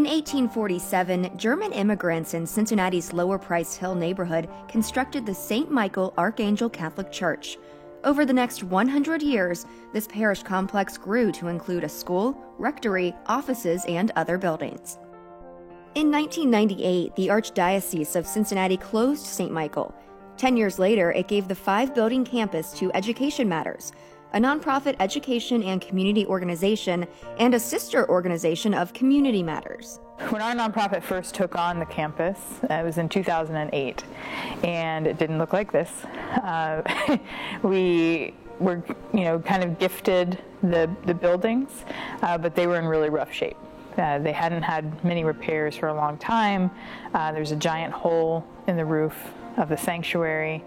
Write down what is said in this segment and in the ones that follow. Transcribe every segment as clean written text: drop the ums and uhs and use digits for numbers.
In 1847, German immigrants in Cincinnati's Lower Price Hill neighborhood constructed the St. Michael Archangel Catholic Church. Over the next 100 years, this parish complex grew to include a school, rectory, offices, and other buildings. In 1998, the Archdiocese of Cincinnati closed St. Michael. 10 years later, it gave the 5-building campus to Education Matters, a nonprofit education and community organization and a sister organization of Community Matters. When our nonprofit first took on the campus, it was in 2008, and it didn't look like this. We were, kind of gifted the buildings, but they were in really rough shape. They hadn't had many repairs for a long time. There's a giant hole in the roof of the sanctuary,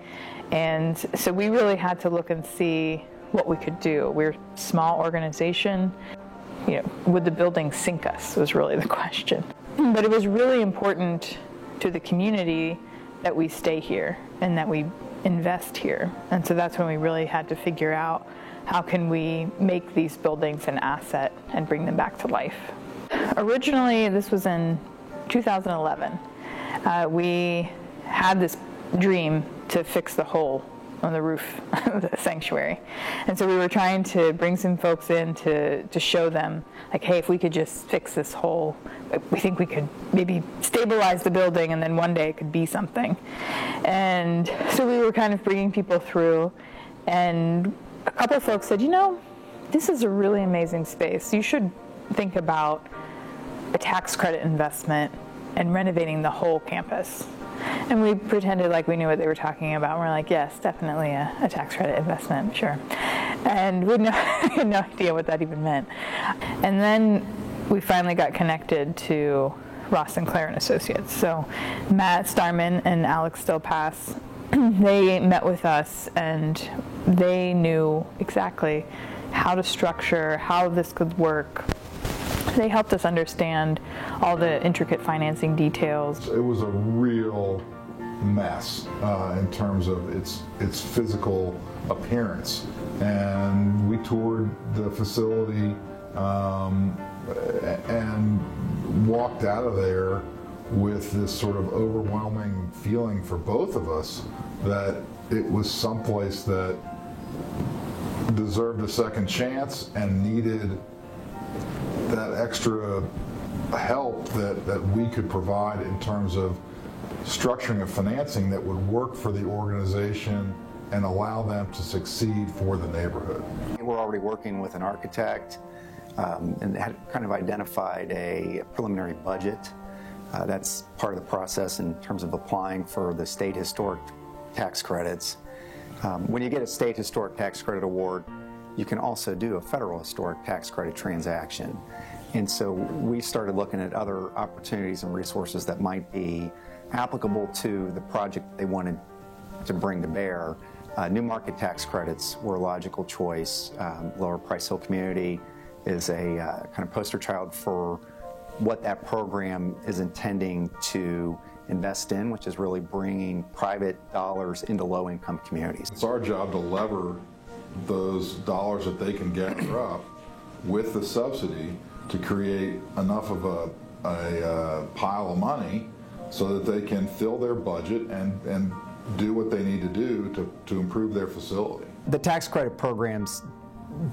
and so we really had to look and see what we could do. We're a small organization. Would the building sink us was really the question. But it was really important to the community that we stay here and that we invest here. And so that's when we really had to figure out how can we make these buildings an asset and bring them back to life. Originally, this was in 2011. We had this dream to fix the hole on the roof of the sanctuary. And so we were trying to bring some folks in to show them, like, hey, if we could just fix this hole, we think we could maybe stabilize the building and then one day it could be something. And so we were kind of bringing people through, and a couple of folks said, this is a really amazing space. You should think about a tax credit investment and renovating the whole campus. And we pretended like we knew what they were talking about. We're like, yes, definitely a tax credit investment, sure. And we had no idea what that even meant. And then we finally got connected to Ross and Claire and Associates. So Matt Starman and Alex Stillpass, they met with us and they knew exactly how to structure, how this could work. They helped us understand all the intricate financing details. It was a real mess in terms of its physical appearance. And we toured the facility and walked out of there with this sort of overwhelming feeling for both of us that it was someplace that deserved a second chance and needed that extra help that we could provide in terms of structuring a financing that would work for the organization and allow them to succeed for the neighborhood. We're already working with an architect and had kind of identified a preliminary budget. That's part of the process in terms of applying for the state historic tax credits. When you get a state historic tax credit award, you can also do a federal historic tax credit transaction. And so we started looking at other opportunities and resources that might be applicable to the project they wanted to bring to bear. New market tax credits were a logical choice. Lower Price Hill community is a kind of poster child for what that program is intending to invest in, which is really bringing private dollars into low-income communities. It's our job to lever those dollars that they can gather up with the subsidy to create enough of a pile of money so that they can fill their budget and do what they need to do to improve their facility. The tax credit programs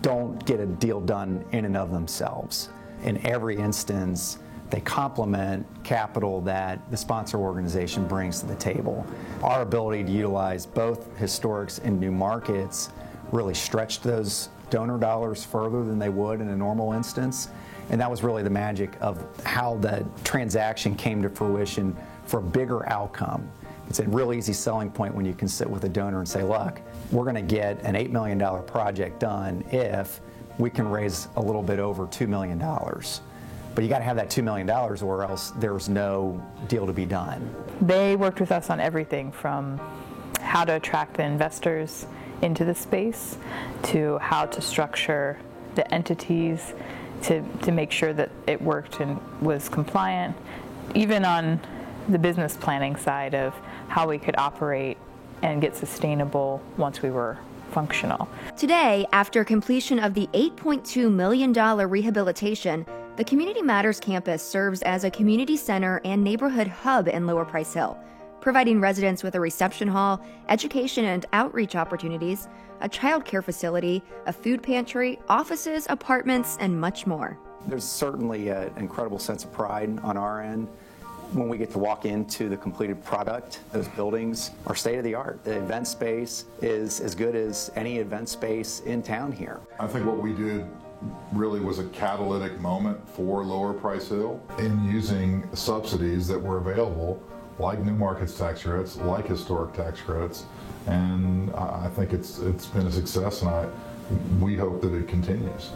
don't get a deal done in and of themselves. In every instance, they complement capital that the sponsor organization brings to the table. Our ability to utilize both historics and new markets really stretched those donor dollars further than they would in a normal instance. And that was really the magic of how the transaction came to fruition for a bigger outcome. It's a real easy selling point when you can sit with a donor and say, look, we're going to get an $8 million project done if we can raise a little bit over $2 million. But you got to have that $2 million or else there's no deal to be done. They worked with us on everything from how to attract the investors into the space to how to structure the entities to make sure that it worked and was compliant, even on the business planning side of how we could operate and get sustainable once we were functional. Today, after completion of the $8.2 million rehabilitation, The Community Matters campus serves as a community center and neighborhood hub in Lower Price Hill, providing residents with a reception hall, education and outreach opportunities, a child care facility, a food pantry, offices, apartments, and much more. There's certainly an incredible sense of pride on our end when we get to walk into the completed product. Those buildings are state-of-the-art. The event space is as good as any event space in town here. I think what we did really was a catalytic moment for Lower Price Hill in using subsidies that were available, like new markets tax credits, like historic tax credits, and I think it's been a success, and we hope that it continues.